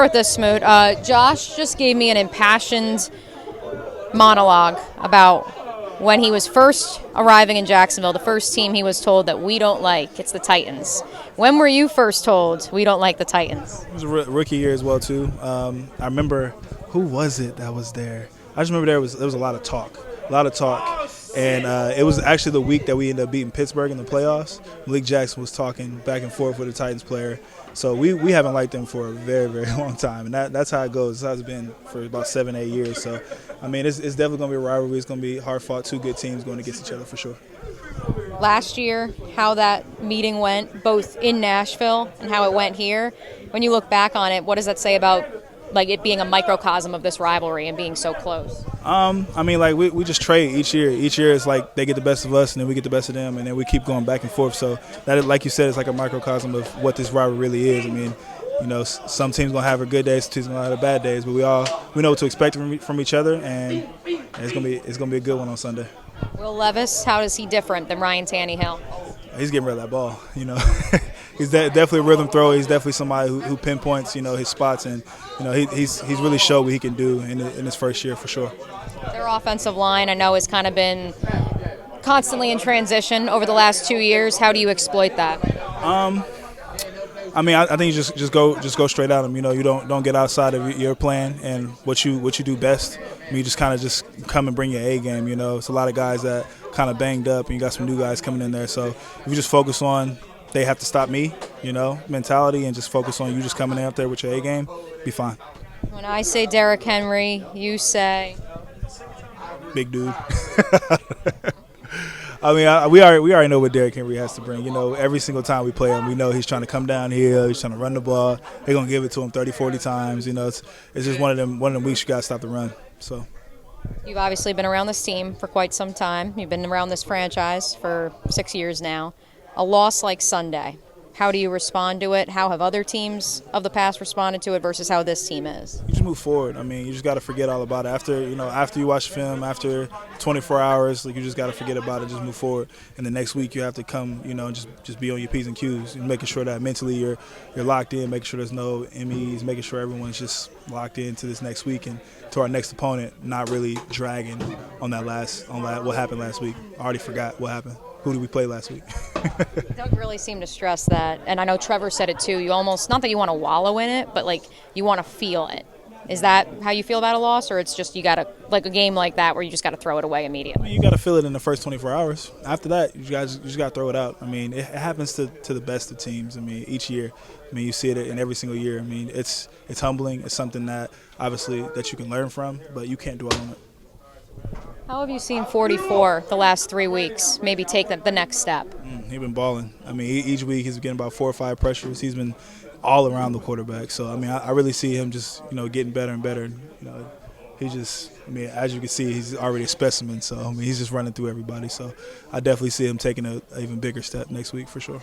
With this, Smoot. Josh just gave me an impassioned monologue about when he was first arriving in Jacksonville, the first team he was told that we don't like, it's the Titans. When were you first told we don't like the Titans? It was a rookie year as well too. I remember, who was it that was there? I just remember there was a lot of talk, and it was actually the week that we ended up beating Pittsburgh in the playoffs. Malik Jackson was talking back and forth with a Titans player. So we haven't liked them for a very, very long time, and that's how it goes. That's how it's been for about 7-8 years. So, I mean, it's definitely going to be a rivalry. It's going to be hard fought. Two good teams going against each other for sure. Last year, how that meeting went, both in Nashville and how it went here. When you look back on it, what does that say about it being a microcosm of this rivalry and being so close? I mean, we just trade each year. Each year is like they get the best of us, and then we get the best of them, and then we keep going back and forth. So that, like you said, is like a microcosm of what this rivalry really is. I mean, some teams gonna have a good days, some teams gonna have bad days, but we know what to expect from each other, and it's gonna be a good one on Sunday. Will Levis, how is he different than Ryan Tannehill? He's getting rid of that ball. He's definitely a rhythm thrower. He's definitely somebody who pinpoints his spots, and he's really showed what he can do in his first year for sure. Their offensive line, I know, has kind of been constantly in transition over the last 2 years. How do you exploit that? I mean, I think you just go straight at them. You don't get outside of your plan and what you do best. I mean, you just come and bring your A game. It's a lot of guys that kind of banged up, and you got some new guys coming in there. So if you just focus on they have to stop me, mentality, and just focus on you just coming out there with your A game, be fine. When I say Derrick Henry, you say big dude. I mean, we already know what Derrick Henry has to bring. Every single time we play him, we know he's trying to come downhill, he's trying to run the ball. They're gonna give it to him 30, 40 times. It's just one of them weeks you gotta stop the run. So. You've obviously been around this team for quite some time. You've been around this franchise for 6 years now. A loss like Sunday, how do you respond to it? How have other teams of the past responded to it versus how this team is? You just move forward. I mean, you just got to forget all about it. After you watch film, after 24 hours, you just got to forget about it, just move forward. And the next week you have to come, just be on your P's and Q's and making sure that mentally you're locked in, making sure there's no MEs, making sure everyone's just locked into this next week and to our next opponent, not really dragging on what happened last week. I already forgot what happened. Who did we play last week? Doug really seemed to stress that, and I know Trevor said it too. You almost, not that you want to wallow in it, but you want to feel it. Is that how you feel about a loss, or it's just you got to, a game like that where you just got to throw it away immediately? I mean, you got to feel it in the first 24 hours. After that, you just got to throw it out. I mean, it happens to the best of teams. I mean, each year. I mean, you see it in every single year. I mean, it's humbling. It's something that obviously that you can learn from, but you can't dwell on it. How have you seen 44 the last 3 weeks maybe take the next step? He's been balling. I mean, each week he's getting about 4 or 5 pressures. He's been all around the quarterback. So, I mean, I really see him just, getting better and better. He just, I mean, as you can see, he's already a specimen. So, I mean, he's just running through everybody. So, I definitely see him taking an even bigger step next week for sure.